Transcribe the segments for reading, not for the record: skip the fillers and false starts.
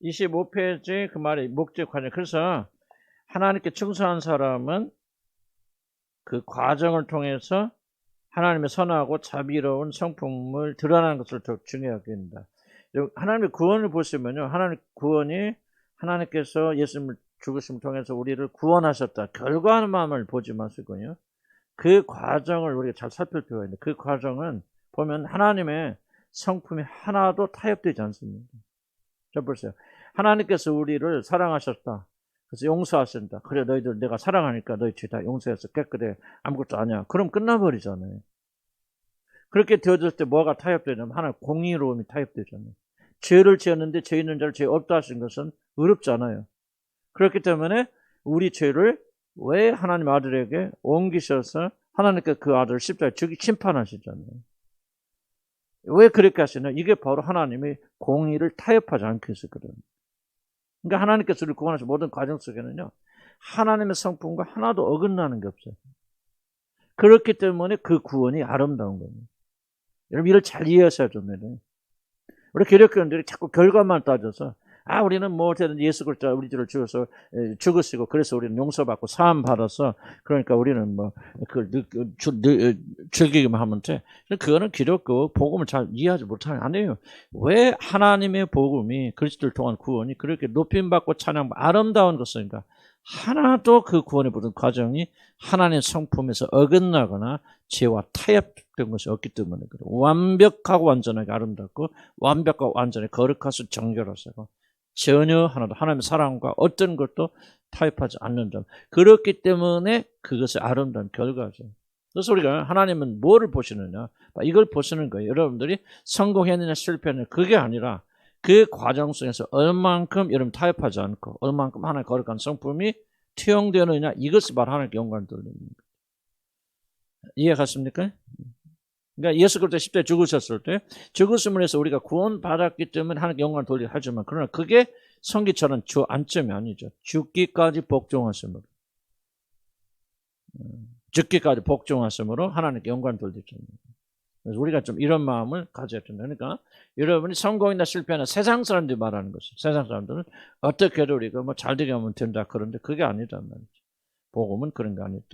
25페이지 그 말이 목적 과정. 그래서 하나님께 충성한 사람은 그 과정을 통해서 하나님의 선하고 자비로운 성품을 드러나는 것을 더 중요하게 합니다. 하나님의 구원을 보시면요. 하나님의 구원이 하나님께서 예수님을 죽으심을 통해서 우리를 구원하셨다. 결과만을 보지 마시고요. 그 과정을 우리가 잘 살펴봐야 됩니다. 그 과정은 보면 하나님의 성품이 하나도 타협되지 않습니다. 자, 보세요. 하나님께서 우리를 사랑하셨다. 그래서 용서하신다. 그래, 너희들 내가 사랑하니까 너희 죄 다 용서해서 깨끗해. 아무것도 아니야. 그럼 끝나버리잖아요. 그렇게 되어졌을 때 뭐가 타협되냐면 하나의 공의로움이 타협되잖아요. 죄를 지었는데 죄 있는 자를 죄 없다 하신 것은 어렵잖아요. 그렇기 때문에 우리 죄를 왜 하나님 아들에게 옮기셔서 하나님께 그 아들을 십자가에 심판하시잖아요. 왜 그렇게 하시냐? 이게 바로 하나님의 공의를 타협하지 않기 위해서거든요. 그러니까 하나님께서 우리를 구원하신 모든 과정 속에는요. 하나님의 성품과 하나도 어긋나는 게 없어요. 그렇기 때문에 그 구원이 아름다운 겁니다. 여러분 이를 잘 이해하셔야 됩니다. 우리 기독교인들이 자꾸 결과만 따져서 우리는 뭐 어쨌든 예수 그리스도 우리들을 죽어서 죽으시고 그래서 우리는 용서받고 사함 받아서 그러니까 우리는 뭐 그걸 즐기기만 하면 돼. 그거는 기독교 복음을 잘 이해하지 못하는 아니에요. 왜 하나님의 복음이 그리스도를 통한 구원이 그렇게 높임받고 찬양 아름다운 것인가? 하나도 그 구원의 모든 과정이 하나님의 성품에서 어긋나거나 죄와 타협된 것이 없기 때문에 그래요. 완벽하고 완전하게 아름답고 완벽하고 완전히 거룩하고 정결하시고 전혀 하나도 하나님의 사랑과 어떤 것도 타협하지 않는 점. 그렇기 때문에 그것이 아름다운 결과죠. 그래서 우리가 하나님은 뭐를 보시느냐? 이걸 보시는 거예요. 여러분들이 성공했느냐 실패했느냐 그게 아니라 그 과정 속에서 얼만큼 여러분 타협하지 않고 얼만큼 하나님의 거룩한 성품이 투영되느냐 이것이 바로 하나님께 영광을 돌리는 거예요. 이해가십니까? 그러니까 예수 그리스도 십자가에 죽으셨을 때 죽으심을 해서 우리가 구원받았기 때문에 하나님께 영광을 돌리게 하지만 그러나 그게 성기처럼 주 안점이 아니죠. 죽기까지 복종하심으로 죽기까지 복종하심으로 하나님께 영광을 돌리죠. 그래서 우리가 좀 이런 마음을 가져야 된다. 그러니까 여러분이 성공이나 실패나 세상 사람들이 말하는 것이 세상 사람들은 어떻게 해도 우리가 뭐 잘되게 하면 된다 그런데 그게 아니란 말이죠. 복음은 그런 게 아니다.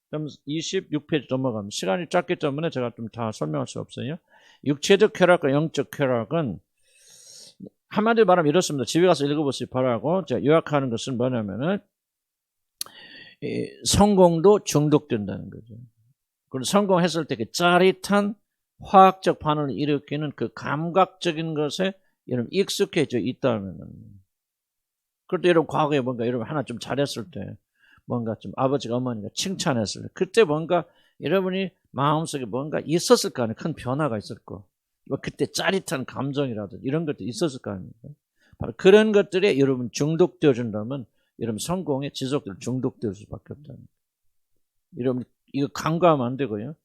그럼 26페이지 넘어가면 시간이 짧기 때문에 제가 좀 다 설명할 수 없어요. 육체적 쾌락과 영적 쾌락은 한마디로 말하면 이렇습니다. 집에 가서 읽어보시기 바라고 제가 요약하는 것은 뭐냐면은 성공도 중독된다는 거죠. 그리고 성공했을 때 그 짜릿한 화학적 반응을 일으키는 그 감각적인 것에 여러분 익숙해져 있다는 그럴 때 여러분 과거에 뭔가 여러분 하나 좀 잘했을 때 뭔가 좀 아버지가 어머니가 칭찬했을 때 그때 뭔가 여러분이 마음속에 뭔가 있었을 거 아니에요. 큰 변화가 있을 거. 그때 짜릿한 감정이라든지 이런 것도 있었을 거 아닙니까? 바로 그런 것들에 여러분 중독되어진다면 여러분 성공에 지속적으로 중독될 수밖에 없다는 거예요. 여러분 이거 간과하면 안 되고요.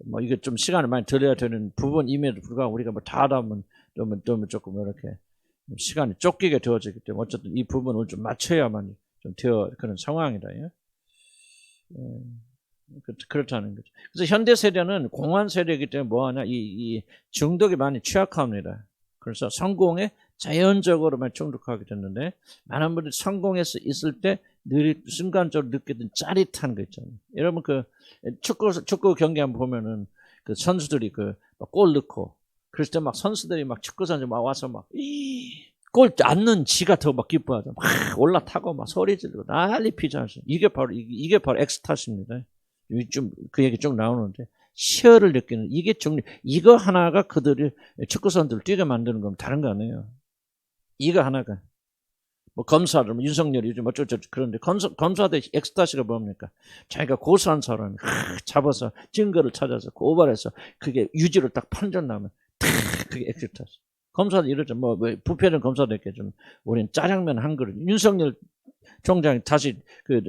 뭐 이게 좀 시간을 많이 들여야 되는 부분임에도 불구하고 우리가 뭐 다 하면 조금 이렇게 시간이 쫓기게 되어지기 때문에 어쨌든 이 부분을 좀 맞춰야만 좀 되어 그런 상황이라요. 그렇다는 거죠. 그래서 현대 세대는 공안 세대이기 때문에 뭐하냐 이 중독이 많이 취약합니다. 그래서 성공에 자연적으로만 중독하게 됐는데 많은 분들이 성공해서 있을 때 늘 순간적으로 느끼던 짜릿한 거 있잖아요. 여러분 그 축구 경기 한번 보면은 그 선수들이 그 골 넣고 그럴 때 막 선수들이 막 축구 선수 막 와서 막 골 안 넣은 지가 더 막 기뻐하죠. 막 올라타고 막 소리 지르고 난리 피지 않습니까? 이게 바로 엑스타시입니다. 좀 그 얘기 쭉 나오는데 시열을 느끼는 이게 이거 하나가 그들이 축구 선수들을 뛰게 만드는 건 다른 거 아니에요. 이거 하나가 뭐 검사들 뭐 윤석열이 요즘 어쩌고저쩌고 그런데 검사들 엑스타시가 뭡니까? 자기가 고소한 사람을 잡아서 증거를 찾아서 고발해서 그게 유죄를 딱 판정 나면 그게 엑스타시. 검사들 이러죠. 뭐 부패는 검사도 있겠지만 우리는 짜장면 한 그릇. 윤석열 총장이 다시 그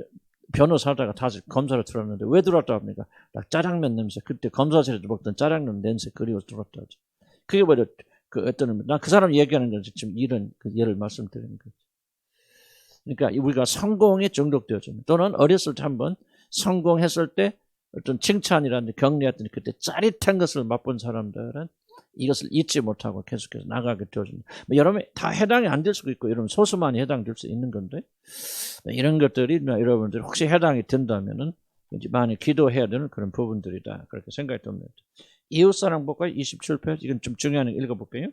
변호사다가 다시 검사로 들어왔는데 왜 들어왔다 합니까? 짜장면 냄새. 그때 검사실에서 먹던 짜장면 냄새 그리워 들어왔다 하죠. 그게 뭐죠? 그 어떤 난 그 사람 얘기하는 거지 지금 이런 그 예를 말씀드리는 거죠. 그러니까 우리가 성공에 중독되어집니다. 또는 어렸을 때 한번 성공했을 때 어떤 칭찬이라든지 격려했더니 그때 짜릿한 것을 맛본 사람들은 이것을 잊지 못하고 계속해서 나가게 되어집니다. 여러분 다 해당이 안 될 수도 있고 여러분 소수만이 해당될 수 있는 건데 이런 것들이 여러분들 혹시 해당이 된다면은 이제 많이 기도해야 되는 그런 부분들이다 그렇게 생각이 듭니다. 이웃사랑법과 27페이지 이건 좀 중요한 거 읽어볼게요.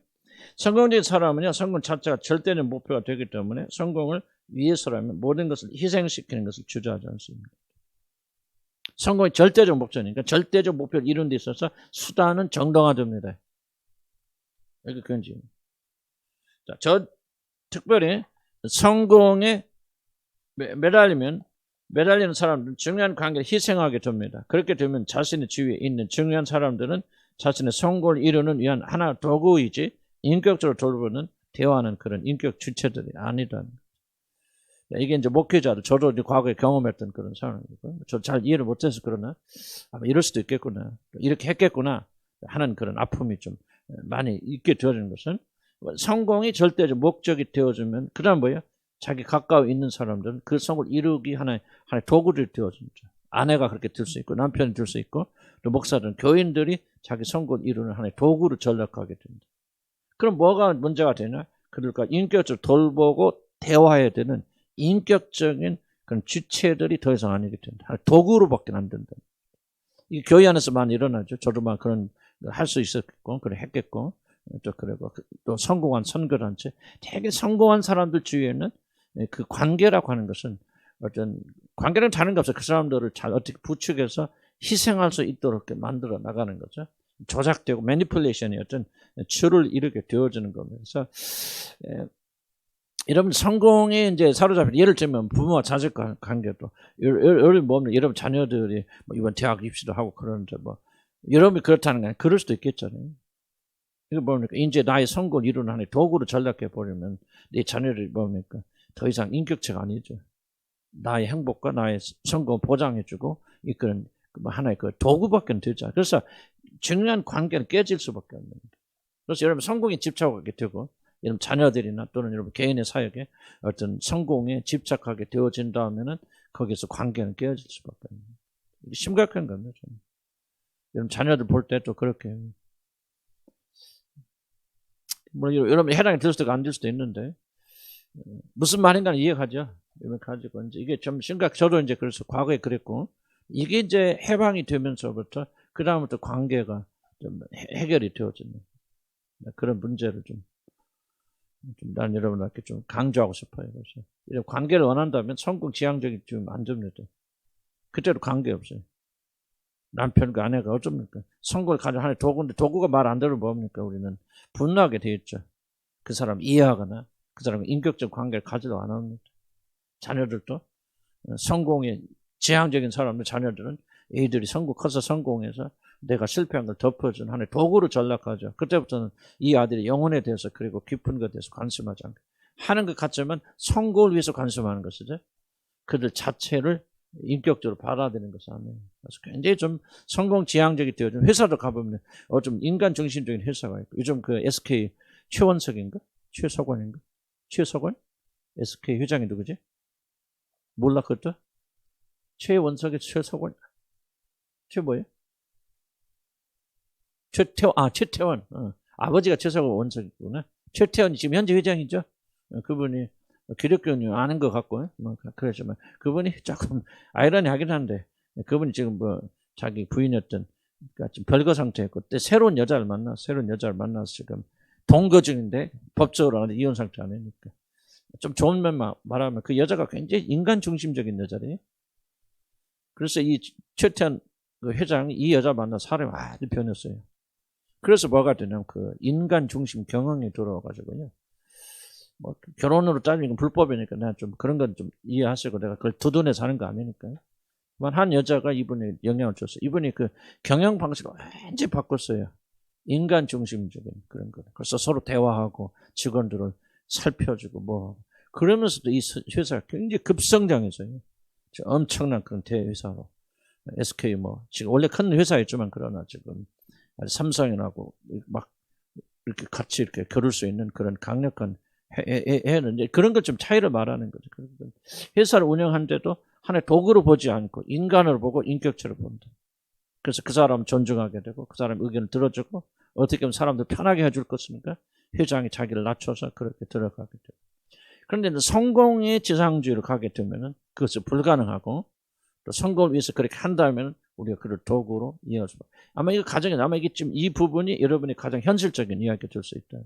성공적인 사람은요 성공 자체가 절대적 목표가 되기 때문에 성공을 위해서라면 모든 것을 희생시키는 것을 주저하지 않습니다. 성공이 절대적 목표니까 절대적 목표를 이루는 데 있어서 수단은 정당화됩니다. 이게 그건지. 자, 저 특별히 성공에 매달리는 사람들은 중요한 관계를 희생하게 됩니다. 그렇게 되면 자신의 주위에 있는 중요한 사람들은 자신의 성공을 이루는 위한 하나 도구이지 인격적으로 돌보는 대화하는 그런 인격 주체들이 아니다는 거예요. 이게 이제 목회자들, 저도 이제 과거에 경험했던 그런 상황이고, 저 잘 이해를 못해서 그러나, 아마 이럴 수도 있겠구나, 이렇게 했겠구나 하는 그런 아픔이 좀 많이 있게 되어지는 것은, 성공이 절대적 목적이 되어주면, 그 다음 뭐예요? 자기 가까이 있는 사람들은 그 성공을 이루기 하나의 도구를 되어줍니다. 아내가 그렇게 될 수 있고, 남편이 될 수 있고, 또 목사들은 교인들이 자기 성공을 이루는 하나의 도구를 전락하게 됩니다. 그럼 뭐가 문제가 되냐? 그러니까 인격적으로 돌보고 대화해야 되는 인격적인 그런 주체들이 더 이상 아니게 된다. 도구로밖에 안 된다. 이 교회 안에서 많이 일어나죠. 저도만 그런 할 수 있었고, 그래 했겠고, 또 그리고 또 성공한 선거단체, 되게 성공한 사람들 주위에는 그 관계라고 하는 것은 어떤 관계는 다른 게 없어요. 그 사람들을 잘 어떻게 부추겨서 희생할 수 있도록 만들어 나가는 거죠. 조작되고 매니플레이션이 어떤 줄을 이루게 되어지는 겁니다. 그래서 여러분 성공에 이제 사로잡힌 예를 들면 부모와 자식 관계도 여러분 자녀들이 뭐 이번 대학 입시도 하고 그러는데 뭐 여러분이 그렇다는 게 아니라 그럴 수도 있겠잖아요. 이거 뭡니까? 이제 나의 성공을 이루는 하나의 도구로 전락해 버리면 내 자녀들이 뭡니까? 더 이상 인격체가 아니죠. 나의 행복과 나의 성공을 보장해주고 이끄는 하나의 그 도구밖에 되지 않아요. 그래서 중요한 관계는 깨질 수밖에 없는 거예요. 그래서 여러분 성공에 집착하게 되고 여러분 자녀들이나 또는 여러분 개인의 사역에 어떤 성공에 집착하게 되어진다면은 거기서 관계는 깨어질 수밖에 없는 거예요. 이게 심각한 겁니다. 여러분 자녀들 볼 때도 그렇게 뭐 여러분 해당이 될 수도 안 될 수도 있는데 무슨 말인가는 이해가죠. 이걸 가지고 이제 이게 좀 저도 이제 그래서 과거에 그랬고 이게 이제 해방이 되면서부터 그 다음부터 관계가 좀 해결이 되어지는 그런 문제를 좀 난 여러분한테 좀 강조하고 싶어요. 그래서 이런 관계를 원한다면 성공 지향적이 좀 안 됩니다. 그때도 관계 없어요. 남편과 아내가 어쩝니까? 성공을 가져야 하는 도구인데 도구가 말 안 들으면 뭡니까? 우리는 분노하게 돼 있죠. 그 사람 이해하거나 그 사람과 인격적 관계를 가지도 않습니다. 자녀들도 성공에 지향적인 사람들 자녀들은 애들이 커서 성공해서 내가 실패한 걸 덮어준 하나의 도구로 전락하죠. 그때부터는 이 아들이 영혼에 대해서 그리고 깊은 것에 대해서 관심하지 않고 하는 것 같지만 성공을 위해서 관심하는 것이죠. 그들 자체를 인격적으로 받아들이는 것이 아니에요. 그래서 굉장히 좀 성공 지향적이 되어진 회사도 가보면 좀 인간 중심적인 회사가 있고 요즘 그 SK 최원석인가? 최석원인가? 최석원? SK 회장이 누구지? 몰라 그것도? 최원석의 최석원 최 뭐예요? 최태원. 아버지가 최석원 원석이구나. 최태원이 지금 현재 회장이죠. 그분이 기독교는 아는 것 같고, 뭐, 그러지만 그분이 조금 아이러니하긴 한데, 그분이 지금 뭐, 자기 부인이었던, 그러니까 지금 별거 상태였고, 새로운 여자를 만나서 지금 동거 중인데, 법적으로 이혼 상태 아니니까. 좀 좋은 면만 말하면 그 여자가 굉장히 인간 중심적인 여자래요. 그래서 이 최태원 그 회장이 이 여자 만나서 사람이 아주 변했어요. 그래서 뭐가 되냐면 그 인간 중심 경영이 들어와가지고요. 뭐 결혼으로 따지면 불법이니까 내가 좀 그런 건 좀 이해하시고 내가 그걸 두둔해 사는 거 아니니까요. 한 여자가 이분이 영향을 줬어요. 이분이 그 경영 방식을 완전히 바꿨어요. 인간 중심적인 그런 거. 그래서 서로 대화하고 직원들을 살펴주고 뭐 그러면서도 이 회사가 굉장히 급성장했어요. 엄청난 그런 대회사로. SK 뭐 지금 원래 큰 회사였지만 그러나 지금 삼성이라고 막 이렇게 같이 이렇게 겨룰 수 있는 그런 강력한 해는 이제 그런 것 좀 차이를 말하는 거죠. 회사를 운영하는데도 하나의 도구로 보지 않고 인간으로 보고 인격체로 본다. 그래서 그 사람 존중하게 되고 그 사람 의견을 들어주고 어떻게 하면 사람들 편하게 해줄 것입니까? 회장이 자기를 낮춰서 그렇게 들어가게 되고. 그런데 성공의 지상주의로 가게 되면은 그것이 불가능하고 또 성공을 위해서 그렇게 한다면 우리가 그를 도구로 이해할 수. 아마 이거 가정에 아마 이게 지금 이 부분이 여러분이 가장 현실적인 이야기가 될 수 있다.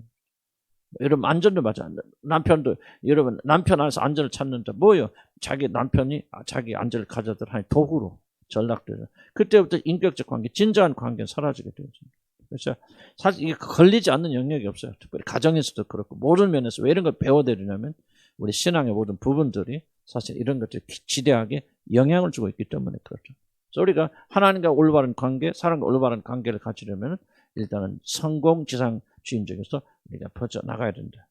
여러분 안전도 맞아. 남편도 여러분 남편 안에서 안전을 찾는다. 뭐요? 자기 남편이 자기 안전을 가져들 하는 도구로 전락되죠. 그때부터 인격적 관계, 진정한 관계는 사라지게 되죠. 그래서 사실 이게 걸리지 않는 영역이 없어요. 특별히 가정에서도 그렇고 모든 면에서 왜 이런 걸 배워드리냐면 우리 신앙의 모든 부분들이 사실 이런 것들이 지대하게 영향을 주고 있기 때문에 그렇죠. 그래서 우리가 하나님과 올바른 관계, 사람과 올바른 관계를 가지려면 일단은 성공지상주의적에서 우리가 퍼져나가야 된다.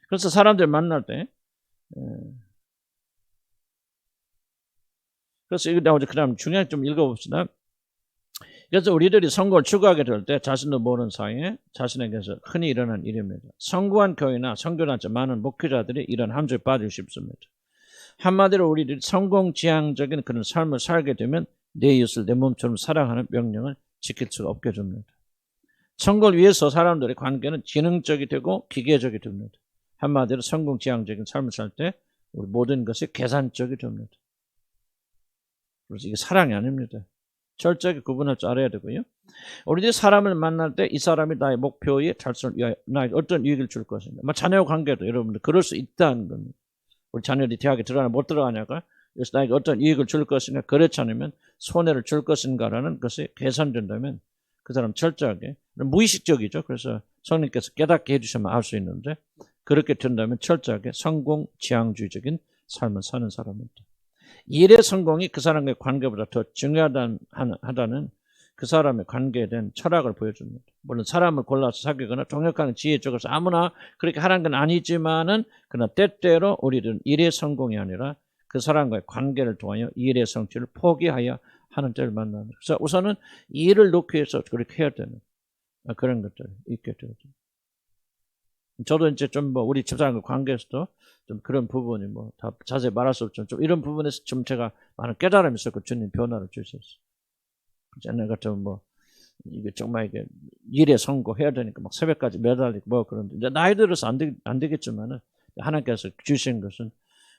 그래서 사람들 만날 때 그래서 이거 나오죠. 그 다음 중요한 좀 읽어봅시다. 그래서 우리들이 성공을 추구하게 될 때 자신도 모르는 사이에 자신에게서 흔히 일어나는 일입니다. 성공한 교회나 선교단체 많은 목회자들이 이런 함정에 빠지고 싶습니다. 한마디로 우리들이 성공지향적인 그런 삶을 살게 되면 내 이웃을 내 몸처럼 사랑하는 명령을 지킬 수가 없게 됩니다. 성공을 위해서 사람들의 관계는 지능적이 되고 기계적이 됩니다. 한마디로 성공지향적인 삶을 살 때 우리 모든 것이 계산적이 됩니다. 그래서 이게 사랑이 아닙니다. 철저하게 구분할 줄 알아야 되고요. 우리들이 사람을 만날 때 이 사람이 나의 목표에 달성을 위하여 나에게 어떤 유익을 줄 것인가. 자녀 관계도 여러분들 그럴 수 있다는 겁니다. 우리 자녀들이 대학에 들어가냐 못 들어가냐가 그래서 나에게 어떤 이익을 줄 것인가 그렇지 않으면 손해를 줄 것인가라는 것이 계산된다면 그 사람 철저하게 무의식적이죠. 그래서 성령께서 깨닫게 해주시면 알 수 있는데 그렇게 된다면 철저하게 성공지향주의적인 삶을 사는 사람입니다. 일의 성공이 그 사람과의 관계보다 더 중요하다는 그 사람의 관계에 대한 철학을 보여줍니다. 물론 사람을 골라서 사귀거나 동역하는 지혜 쪽에서 아무나 그렇게 하라는 건 아니지만은 그러나 때때로 우리들은 일의 성공이 아니라 그 사람과의 관계를 통하여 일의 성취를 포기하여 하는 때를 만납니다. 그래서 우선은 일을 놓기 위해서 그렇게 해야 되는 그런 것들이 있게 되죠. 저도 이제 좀 우리 집사람과 관계에서도 좀 그런 부분이 다 자세히 말할 수 없지만 좀 이런 부분에서 좀 제가 많은 깨달음이 있었고 주님 변화를 주셨어요. 옛날 같으면 이게 정말 이게 일에 성공해야 되니까 막 새벽까지 매달리고 그런데 이제 나이 들어서 안 되겠지만은 하나님께서 주신 것은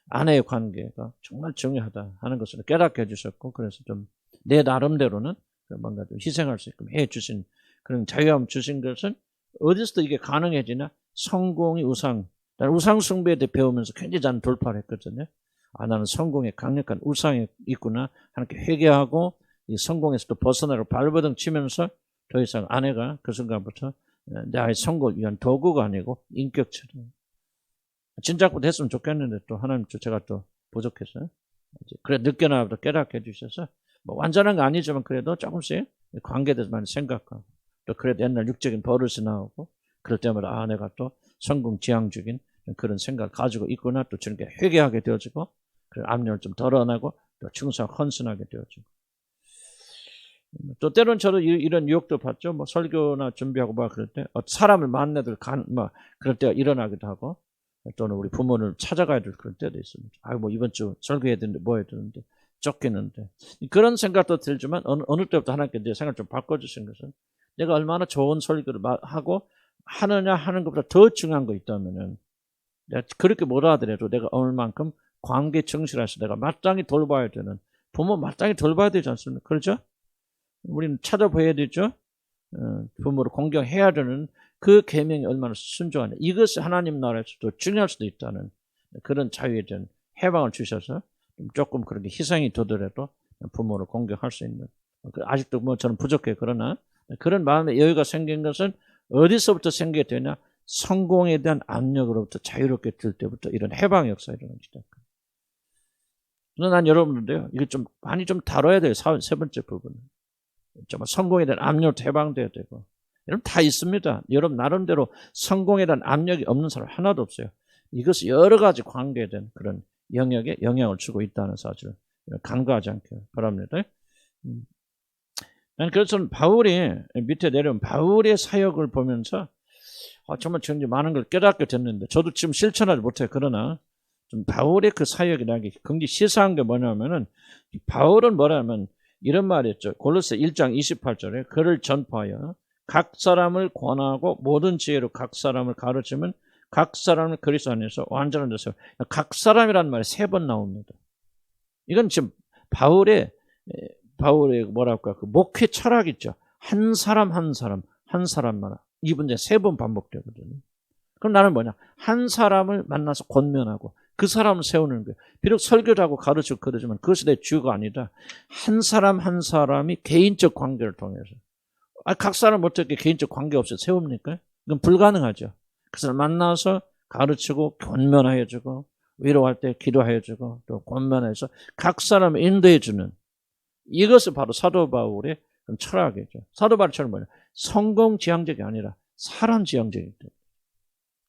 아내의 관계가 정말 중요하다 하는 것을 깨닫게 해주셨고 그래서 좀 내 나름대로는 뭔가 좀 희생할 수 있게 해주신 그런 자유함 주신 것은 어디서도 이게 가능해지나 성공이 나는 우상 숭배에 대해 배우면서 굉장히 잘 돌파를 했거든요. 나는 성공에 강력한 우상이 있구나 하나님께 회개하고 이 성공에서도 벗어나고 발버둥 치면서 더 이상 아내가 그 순간부터 나의 성공을 위한 도구가 아니고 인격처럼 진작부터 했으면 좋겠는데 또 하나님 제가 또 부족해서 그래 늦게 나와도 깨닫게 해주셔서 완전한 거 아니지만 그래도 조금씩 관계에 대해서 많이 생각하고 또 그래도 옛날 육적인 버릇이 나오고 그럴 때마다 내가 또 성공지향적인 그런 생각을 가지고 있구나 또 저렇게 회개하게 되어지고 그 압력을 좀 덜어내고 또 충성하고 헌신하게 되어지고 또 때로는 저도 이런 유혹도 봤죠. 설교나 준비하고 그럴 때 사람을 만나들 그럴 때가 일어나기도 하고 또는 우리 부모를 찾아가야 될 그런 때도 있습니다. 이번 주 설교해야 되는데 해야 되는데 쫓기는데 그런 생각도 들지만 어느 때부터 하나님께 내 생각을 좀 바꿔주신 것은 내가 얼마나 좋은 설교를 하고 하느냐 하는 것보다 더 중요한 거 있다면은 내가 그렇게 못하더라도 내가 얼만큼 관계 정실해서 내가 마땅히 돌봐야 되는 부모 마땅히 돌봐야 되지 않습니까? 그렇죠? 우리는 찾아봐야 되죠. 부모를 공경해야 되는 그 계명이 얼마나 순종하냐. 이것이 하나님 나라에서도 중요할 수도 있다는 그런 자유에 대한 해방을 주셔서 조금 그렇게 희생이 되더라도 부모를 공경할 수 있는 아직도 저는 부족해. 그러나 그런 마음의 여유가 생긴 것은 어디서부터 생기게 되냐? 성공에 대한 압력으로부터 자유롭게 될 때부터 이런 해방의 역사가 일어나기 시작합니다. 그래서 난 여러분들도요, 이거 좀 많이 좀 다뤄야 돼요. 세 번째 부분은. 정말 성공에 대한 압력도 해방돼야 되고. 여러분 다 있습니다. 여러분 나름대로 성공에 대한 압력이 없는 사람 하나도 없어요. 이것이 여러 가지 관계에 대한 그런 영역에 영향을 주고 있다는 사실을 간과하지 않게 바랍니다. 난 그래서 바울이 밑에 내려온 바울의 사역을 보면서 정말 굉장히 많은 걸 깨닫게 됐는데 저도 지금 실천하지 못해요. 그러나 좀 바울의 그 사역이라는 게 굉장히 시사한 게 뭐냐면은 바울은 뭐냐면 이런 말이 있죠. 골로새 1장 28절에 그를 전파하여 각 사람을 권하고 모든 지혜로 각 사람을 가르치면 각 사람을 그리스도 안에서 완전한 데서 각 사람이라는 말이 3번 나옵니다. 이건 지금 바울의 뭐랄까 그 목회 철학 있죠. 한 사람 한 사람만 이 문제 3번 반복되거든요. 그럼 나는 뭐냐? 한 사람을 만나서 권면하고 그 사람을 세우는 거예요. 비록 설교도 하고 가르치고 그러지만 그것이 내 주가 아니다. 한 사람 한 사람이 개인적 관계를 통해서 각 사람 어떻게 개인적 관계 없이 세웁니까? 이건 불가능하죠. 그 사람 만나서 가르치고 권면하여주고 위로할 때 기도하여주고 또 권면해서 각 사람을 인도해주는 이것이 바로 사도 바울의 철학이죠. 사도 바울의 철학은 뭐냐? 성공지향적이 아니라 사람지향적이기 때문에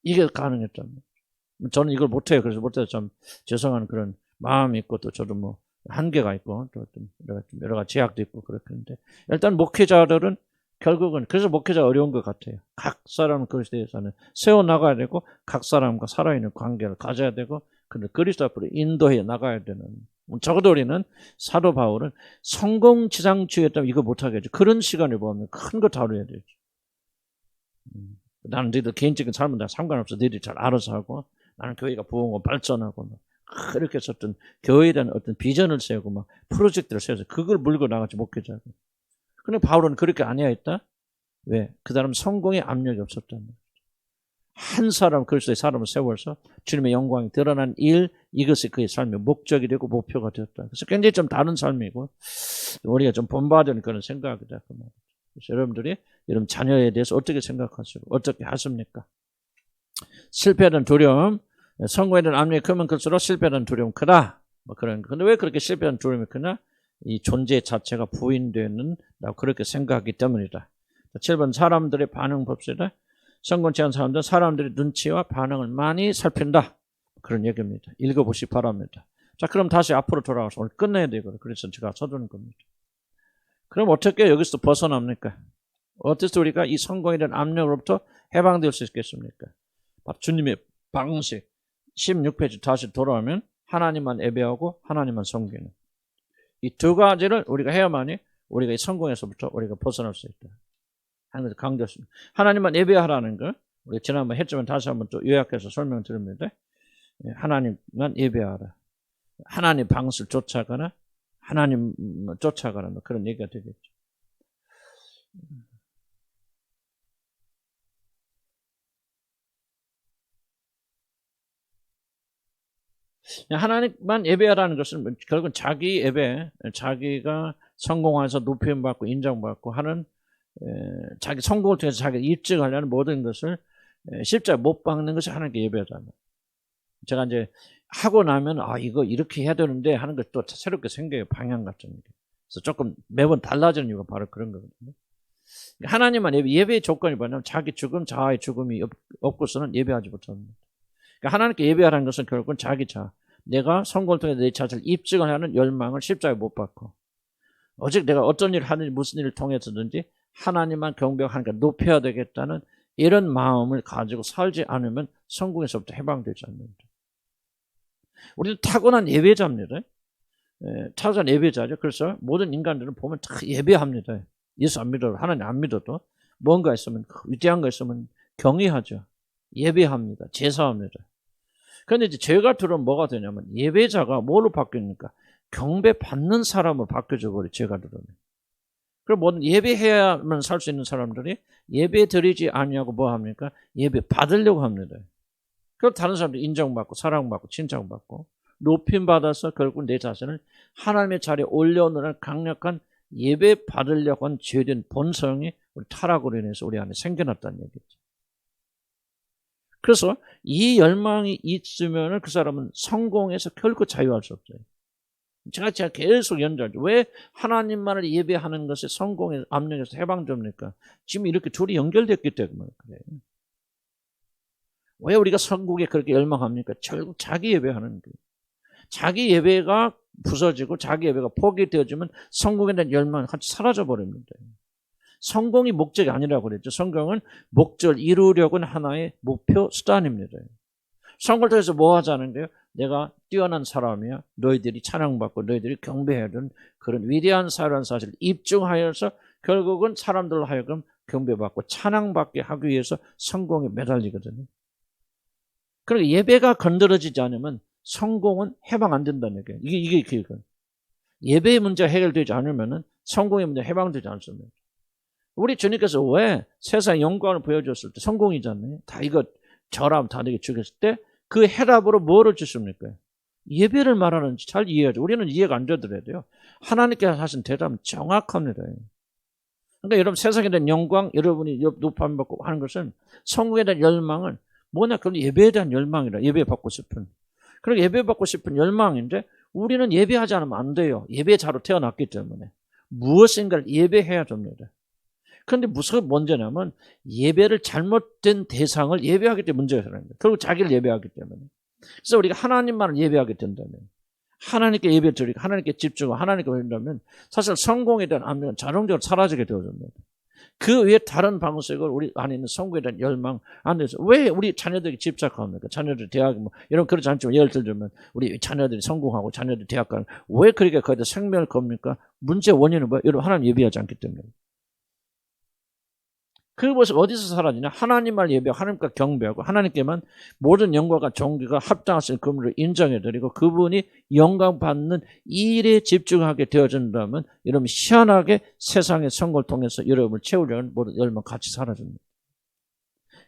이게 가능했답니다. 저는 이걸 못해요. 그래서 못해서 참 죄송한 그런 마음이 있고 또 저도 뭐 한계가 있고 또 여러 가지 제약도 있고 그렇겠는데 일단 목회자들은 결국은 그래서 목회자가 어려운 것 같아요. 각 사람은 그리스도에 대해서는 세워나가야 되고 각 사람과 살아있는 관계를 가져야 되고 그리스도 앞으로 인도해 나가야 되는 적어도 우리는 사도 바울은 성공지상주의였다면 이거 못하겠죠. 그런 시간을 보면 큰 거 다뤄야 되죠. 나는 너희들 개인적인 삶은 다 상관없어. 너희들이 잘 알아서 하고 나는 교회가 부흥하고 발전하고 막 그렇게 해서 어떤 교회에 대한 어떤 비전을 세우고 막 프로젝트를 세워서 그걸 물고 나가지 목회자고. 근데 바울은 그렇게 아니야 했다? 왜? 그 사람 성공의 압력이 없었단 말이야. 한 사람 그리스도의 사람을 세워서 주님의 영광이 드러난 일 이것이 그의 삶의 목적이 되고 목표가 되었다. 그래서 굉장히 좀 다른 삶이고 우리가 좀 본받은 그런 생각이다. 그 말이죠. 그래서 여러분들이 여러분 자녀에 대해서 어떻게 생각하시고 어떻게 하십니까? 실패하는 두려움, 성공에 대한 압력이 크면 클수록 실패하는 두려움 크다. 뭐 그런. 근데 왜 그렇게 실패하는 두려움이 크냐? 이 존재 자체가 부인되는 그렇게 생각하기 때문이다. 7번 사람들의 반응 봅시다. 성공치 않은 사람들은 사람들의 눈치와 반응을 많이 살핀다. 그런 얘기입니다. 읽어보시 바랍니다. 자, 그럼 다시 앞으로 돌아가서 오늘 끝내야 되거든요. 그래서 제가 써두는 겁니다. 그럼 어떻게 여기서 벗어납니까? 어떻게 우리가 이 성공에 대한 압력으로부터 해방될 수 있겠습니까? 주님의 방식 16페이지 다시 돌아오면 하나님만 예배하고 하나님만 섬기는 이 두 가지를 우리가 해야만이 우리가 이 성공에서부터 우리가 벗어날 수 있다. 하는 것을 강조했습니다. 하나님만 예배하라는 거 우리 지난번 했지만 다시 한번 또 요약해서 설명드립니다. 하나님만 예배하라. 하나님 방식을 쫓아가나 하나님 쫓아가라 그런 얘기가 되겠죠. 하나님만 예배하라는 것은 결국은 자기 예배, 자기가 성공해서 높임받고 인정받고 하는 자기 성공을 통해서 자기가 입증하려는 모든 것을 십자가에 못 박는 것이 하나님께 예배잖아요. 제가 이제 하고 나면 이거 이렇게 해야 되는데 하는 것 또 새롭게 생겨요. 방향 같은 게. 그래서 조금 매번 달라지는 이유가 바로 그런 거거든요. 하나님만 예배의 조건이 뭐냐면 자기 죽음, 자아의 죽음이 없고서는 예배하지 못합니다. 그러니까 하나님께 예배하라는 것은 결국은 자기 자아. 내가 성공을 통해 내 자신을 입증을 하는 열망을 십자가에 못 받고 오직 내가 어떤 일을 하든지 무슨 일을 통해서든지 하나님만 경배하니까 높여야 되겠다는 이런 마음을 가지고 살지 않으면 성공에서부터 해방되지 않는다. 우리는 타고난 예배자입니다. 타고난 예배자죠. 그래서 모든 인간들은 보면 다 예배합니다. 예수 안 믿어도 하나님 안 믿어도 뭔가 있으면 위대한 거 있으면 경외하죠. 예배합니다. 제사합니다. 그런데 이제 죄가 들어오면 뭐가 되냐면 예배자가 뭘로 바뀌니까 경배 받는 사람으로 바뀌어져 버려. 죄가 들어오면. 그럼 모든 예배해야만 살 수 있는 사람들이 예배 드리지 아니하고 뭐 합니까? 예배 받으려고 합니다. 그럼 다른 사람들이 인정받고 사랑받고 칭찬받고 높임받아서 결국 내 자신을 하나님의 자리에 올려놓는 강력한 예배 받으려고 한 죄된 본성이 우리 타락으로 인해서 우리 안에 생겨났다는 얘기죠. 그래서 이 열망이 있으면 그 사람은 성공해서 결코 자유할 수 없어요. 제가 계속 연결하죠. 왜 하나님만을 예배하는 것이 성공의 압력에서 해방됩니까? 지금 이렇게 둘이 연결됐기 때문에 그래요. 왜 우리가 성공에 그렇게 열망합니까? 결국 자기 예배하는 거예요. 자기 예배가 부서지고 자기 예배가 포기되어지면 성공에 대한 열망이 같이 사라져버립니다. 성공이 목적이 아니라고 그랬죠. 성공은 목적을 이루려고 하는 하나의 목표 수단입니다. 성공을 통해서 뭐 하자는 거예요? 내가 뛰어난 사람이야. 너희들이 찬양받고 너희들이 경배해야 되는 그런 위대한 사람이라는 사실을 입증하여서 결국은 사람들로 하여금 경배받고 찬양받게 하기 위해서 성공에 매달리거든요. 그러니까 예배가 건드려지지 않으면 성공은 해방 안 된다는 얘기예요. 이게 그거예요. 예배의 문제가 해결되지 않으면 성공의 문제가 해방되지 않습니다. 우리 주님께서 왜 세상 영광을 보여줬을 때 성공이잖아요. 다 이거 저람 다 내게 죽였을 때 그 해답으로 뭐를 주십니까? 예배를 말하는지 잘 이해하죠. 우리는 이해가 안 되더라도요. 하나님께서 하신 대답은 정확합니다. 그러니까 여러분 세상에 대한 영광, 여러분이 높임 받고 하는 것은 성공에 대한 열망은 뭐냐? 그건 예배에 대한 열망이라. 예배 받고 싶은. 그러니까 예배 받고 싶은 열망인데 우리는 예배하지 않으면 안 돼요. 예배자로 태어났기 때문에. 무엇인가를 예배해야 됩니다. 그런데 무슨 문제냐면 예배를 잘못된 대상을 예배하기 때문에 문제가 생깁니다. 결국 자기를 예배하기 때문에. 그래서 우리가 하나님만을 예배하게 된다면, 하나님께 예배 드리고 하나님께 집중하고 하나님께 드린다면 사실 성공에 대한 압력은 자동적으로 사라지게 되어집니다. 그 외에 다른 방식을 우리 안에 있는 성공에 대한 열망 안 돼서 왜 우리 자녀들이 집착합니까? 자녀들이 대학 이런 그렇지 않지만 예를 들면 우리 자녀들이 성공하고 자녀들이 대학 가는 왜 그렇게 거기다 생명을 겁니까? 문제 원인은 뭐예요? 여러분 하나님 예배하지 않기 때문에. 그 모습 어디서 사라지냐? 하나님만 예배하고 하나님과 경배하고 하나님께만 모든 영광과 존귀가 합당하신 그분을 인정해드리고 그분이 영광 받는 일에 집중하게 되어진다면 여러분 희한하게 세상의 성공을 통해서 여러분을 채우려는 모든 열망 같이 사라집니다.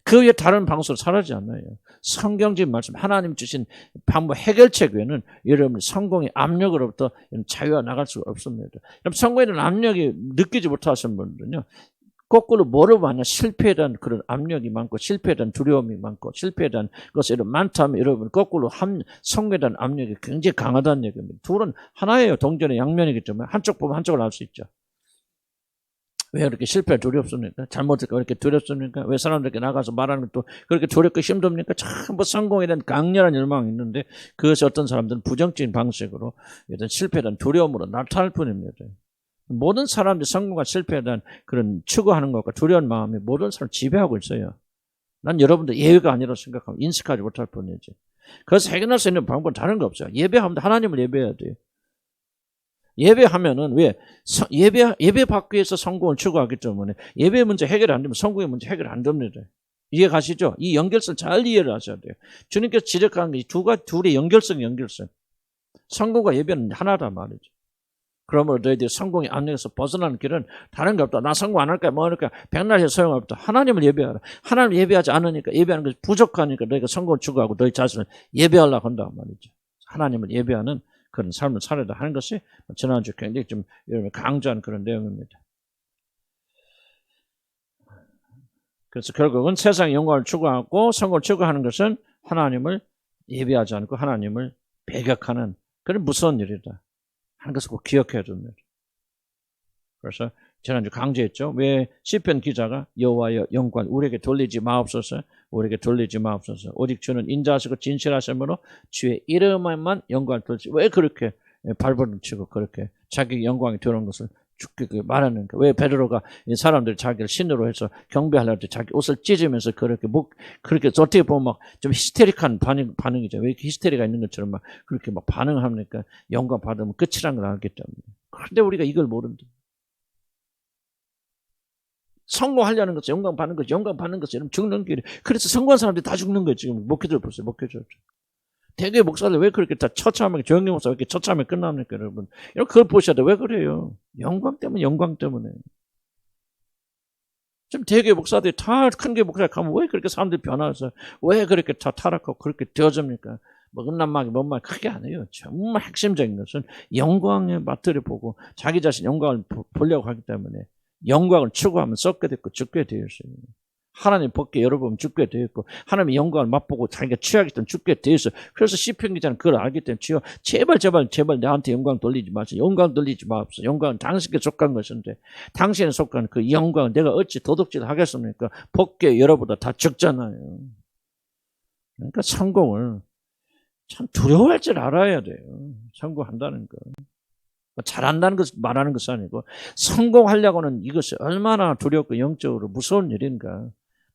그 외에 다른 방식으로 사라지지 않아요. 성경적인 말씀 하나님 주신 방법 해결책 외에는 여러분 성공의 압력으로부터 자유화 나갈 수가 없습니다. 그럼 성공에 대한 압력이 느끼지 못하시는 분들은요. 거꾸로 뭐를 하냐? 실패에 대한 그런 압력이 많고 실패에 대한 두려움이 많고 실패에 대한 것이 많다면 여러분 거꾸로 성공에 대한 압력이 굉장히 강하다는 얘기입니다. 둘은 하나예요. 동전의 양면이기 때문에 한쪽 보면 한쪽을 알 수 있죠. 왜 그렇게 실패가 두렵습니까? 잘못할까 왜 이렇게 두렵습니까? 왜 사람들에게 나가서 말하는 것도 그렇게 두렵고 힘듭니까? 전부 성공에 대한 강렬한 열망이 있는데 그것이 어떤 사람들은 부정적인 방식으로 실패에 대한 두려움으로 나타날 뿐입니다. 모든 사람들이 성공과 실패에 대한 그런 추구하는 것과 두려운 마음이 모든 사람을 지배하고 있어요. 난 여러분들 예외가 아니라고 생각하고 인식하지 못할 뿐이지. 그래서 해결할 수 있는 방법은 다른 거 없어요. 예배하면 하나님을 예배해야 돼요. 예배하면은 왜? 예배 받기 위해서 성공을 추구하기 때문에 예배 문제 해결이 안 되면 성공의 문제 해결이 안 됩니다. 이해 가시죠? 이 연결성 잘 이해를 하셔야 돼요. 주님께서 지적하는 게 둘의 연결성. 성공과 예배는 하나다 말이죠. 그러므로 너희들이 성공의 압력에서 벗어나는 길은 다른 게 없다. 나 성공 안 할까 뭐 할까 백날 해서 소용없다. 하나님을 예배하라. 하나님을 예배하지 않으니까 예배하는 것이 부족하니까 너희가 성공을 추구하고 너희 자신을 예배하려고 한다 말이죠. 하나님을 예배하는 그런 삶을 살아야 하는 것이 지난주 굉장히 좀 여러분 강조한 그런 내용입니다. 그래서 결국은 세상의 영광을 추구하고 성공을 추구하는 것은 하나님을 예배하지 않고 하나님을 배격하는 그런 무서운 일이다 하는 것을 꼭 기억해야 됩니다. 그래서 지난주 강조했죠. 왜 시편 기자가 여호와여 영광 우리에게 돌리지 마옵소서. 오직 주는 인자하시고 진실하심으로 주의 이름에만 영광을 돌리지. 왜 그렇게 발버둥치고 그렇게 자기 영광이 들어온 것을 죽게 말하는 거예요. 왜 베드로가 사람들이 자기를 신으로 해서 경배하려고 때 자기 옷을 찢으면서 그렇게 그렇게 어떻게 보면 막 좀 히스테릭한 반응이죠. 왜 이렇게 히스테리가 있는 것처럼 막 그렇게 막 반응합니까? 영광 받으면 끝이란 걸 알기 때문에. 그런데 우리가 이걸 모른다. 성공하려는 것은 영광 받는 것이 여러분 죽는 길이. 그래서 성공한 사람들이 다 죽는 거예요. 지금 목회자들 보세요. 목회자들. 대개 목사들 왜 그렇게 다 처참하게 조영기 목사 왜 이렇게 처참하게 끝납니까, 여러분? 그걸 보셔야 돼. 왜 그래요? 영광 때문에. 지금 대개 목사들이 다 큰 게 목사에 가면 왜 그렇게 사람들이 변화해서 왜 그렇게 다 타락하고 그렇게 되어집니까? 뭐 음란마귀 뭔 말 크게 안 해요. 정말 핵심적인 것은 영광의 맛들을 보고 자기 자신 영광을 보려고 하기 때문에 영광을 추구하면 썩게 됐고 죽게 되어 있어요. 하나님 법궤 열어보면 죽게 되어 있고 하나님의 영광을 맛보고 자기가 취하기 때문에 죽게 되어 있어요. 그래서 시편 기자는 그걸 알기 때문에 주여 제발 나한테 영광 돌리지 마세요. 영광 돌리지 마옵소서. 영광은 당신께 속한 것인데 당신에 속한 그 영광을 내가 어찌 도둑질 하겠습니까? 법궤 열어보다 다 적잖아요. 그러니까 성공을 참 두려워할 줄 알아야 돼요. 성공한다는 거. 잘한다는 것 말하는 것이 아니고 성공하려고는 이것이 얼마나 두렵고 영적으로 무서운 일인가.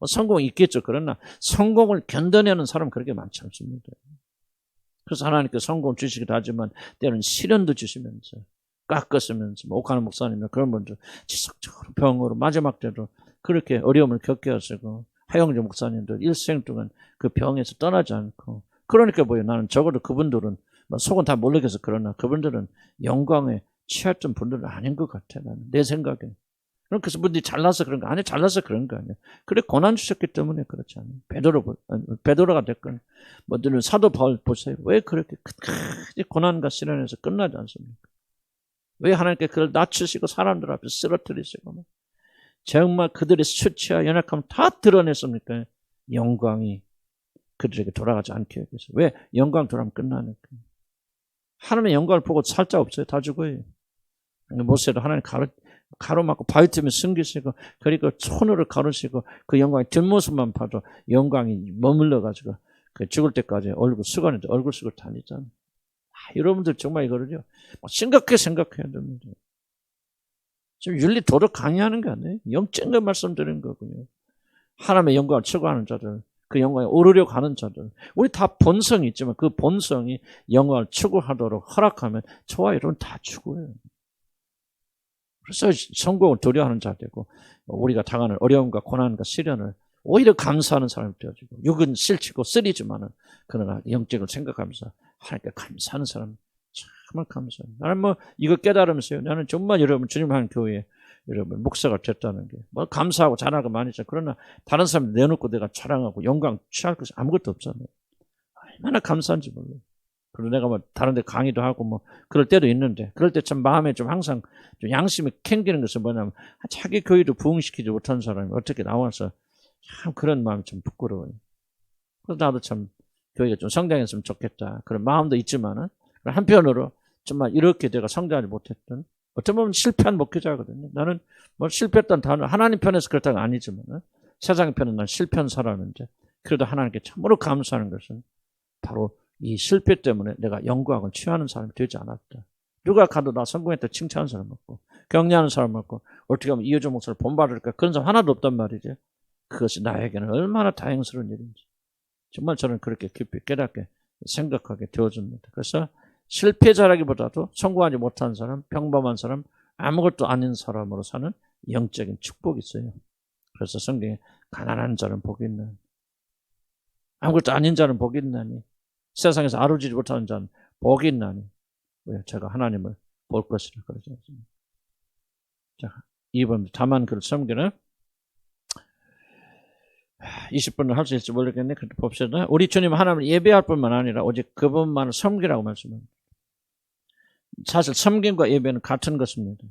성공이 있겠죠. 그러나 성공을 견뎌내는 사람은 그렇게 많지 않습니다. 그래서 하나님께 성공을 주시기도 하지만 때로는 시련도 주시면서 깎았으면서 옥하는 목사님이나 그런 분들 지속적으로 병으로 마지막 때도 그렇게 어려움을 겪게 하시고 하영재 목사님들 일생 동안 그 병에서 떠나지 않고 그러니까 뭐예요. 나는 적어도 그분들은 속은 다 모르겠어. 그러나 그분들은 영광에 취했던 분들은 아닌 것 같아. 나는 내 생각에. 그래서 분들이 잘나서 그런 거 아니야. 잘나서 그런 거 아니야. 그래 고난 주셨기 때문에 그렇지 않아요. 베드로가 됐건 뭐들은 사도 바울 보세요. 왜 그렇게 끝까지 고난과 시련에서 끝나지 않습니까? 왜 하나님께 그걸 낮추시고 사람들 앞에 쓰러뜨리시고 정말 그들의 수치와 연약함 다 드러냈습니까? 영광이 그들에게 돌아가지 않게 하기 위해서. 왜? 영광 돌아가면 끝나니까. 하나님의 영광을 보고 살자 없어요. 다 죽어요. 모세도 하나님 가로막고 바위 틈에 숨기시고 그리고 손으로 가르시고 그 영광의 뒷모습만 봐도 영광이 머물러가지고 그 죽을 때까지 얼굴 쓰고 다니잖아요. 여러분들 정말 이거를요 심각하게 생각해야 됩니다. 지금 윤리 도덕 강의하는 게 아니에요. 영적인 말씀드리는 거군요. 하나님의 영광을 추구하는 자들, 그 영광에 오르려고 하는 자들, 우리 다 본성이 있지만 그 본성이 영광을 추구하도록 허락하면 저와 여러분 다 죽어요. 그래서 성공을 두려워하는 자되고 우리가 당하는 어려움과 고난과 시련을 오히려 감사하는 사람이 되어지고 육은 실치고 쓰리지만은 그러나 영적을 생각하면서 하나님께 감사하는 사람 정말 감사해요. 나는 이거 깨달으면서요. 나는 정말 여러분 주님 하는 교회에 여러분 목사가 됐다는 게 감사하고 자랑하고 많이 있죠. 그러나 다른 사람 내놓고 내가 자랑하고 영광 취할 것이 아무것도 없잖아요. 얼마나 감사한지 몰라요. 그리고 내가 다른 데 강의도 하고 그럴 때도 있는데 그럴 때 참 마음에 좀 항상 좀 양심이 캥기는 것은 뭐냐면 자기 교회도 부흥시키지 못한 사람이 어떻게 나와서 참 그런 마음이 좀 부끄러워요. 그래서 나도 참 교회가 좀 성장했으면 좋겠다. 그런 마음도 있지만은 한편으로 정말 이렇게 내가 성장하지 못했던 어떻게 보면 실패한 목회자거든요. 나는 실패했던 단어 하나님 편에서 그렇다가 아니지만 세상 편은 난 실패한 사람인데 그래도 하나님께 참으로 감사하는 것은 바로 이 실패 때문에 내가 영광을 취하는 사람이 되지 않았다. 누가 가도 나 성공했다 칭찬하는 사람 없고 격려하는 사람 없고 어떻게 하면 이효정 목사를 본받을까 그런 사람 하나도 없단 말이죠. 그것이 나에게는 얼마나 다행스러운 일인지 정말 저는 그렇게 깊이 깨닫게 생각하게 되어줍니다. 그래서 실패자라기보다도 성공하지 못한 사람, 평범한 사람, 아무것도 아닌 사람으로 사는 영적인 축복이 있어요. 그래서 성경에 가난한 자는 복이 있나니 아무것도 아닌 자는 복이 있나니 세상에서 아루지지 못하는 자는 복이 있나니 왜 제가 하나님을 볼 것이라 그러지 않습니까? 자, 2번 다만 그를 섬기는 20분을 할 수 있을지 모르겠네. 그래도 봅시다. 우리 주님 하나님을 예배할 뿐만 아니라 오직 그분만을 섬기라고 말씀합니다. 사실 섬김과 예배는 같은 것입니다.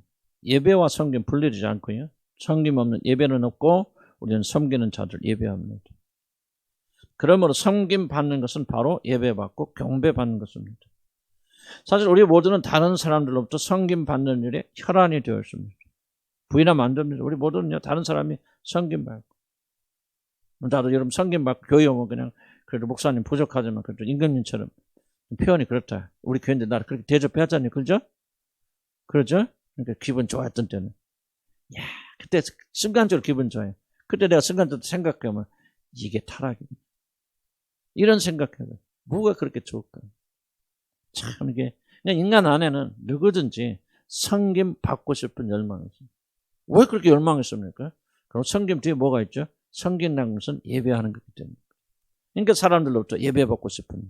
예배와 섬김 분리되지 않고요. 섬김 없는 예배는 없고 우리는 섬기는 자들 예배합니다. 그러므로 섬김 받는 것은 바로 예배 받고 경배 받는 것입니다. 사실 우리 모두는 다른 사람들로부터 섬김 받는 일에 혈안이 되어 있습니다. 부인하면 안 됩니다. 우리 모두는요 다른 사람이 섬김 받고 나도 여러분 섬김 받고 교회 오면 그냥 그래도 목사님 부족하지만 그래도 임금님처럼 표현이 그렇다. 우리 교회인데 나를 그렇게 대접해야잖아요. 그죠? 그러죠? 그러니까 기분 좋았던 때는 야 그때 순간적으로 기분 좋아요. 그때 내가 순간적으로 생각하면 이게 타락이다. 이런 생각해요. 뭐가 그렇게 좋을까? 참 이게 그냥 인간 안에는 누구든지 섬김 받고 싶은 열망이 있어요. 왜 그렇게 열망했습니까? 그럼 섬김 뒤에 뭐가 있죠? 섬긴다는 것은 예배하는 거기 때문에. 그러니까 사람들로부터 예배받고 싶은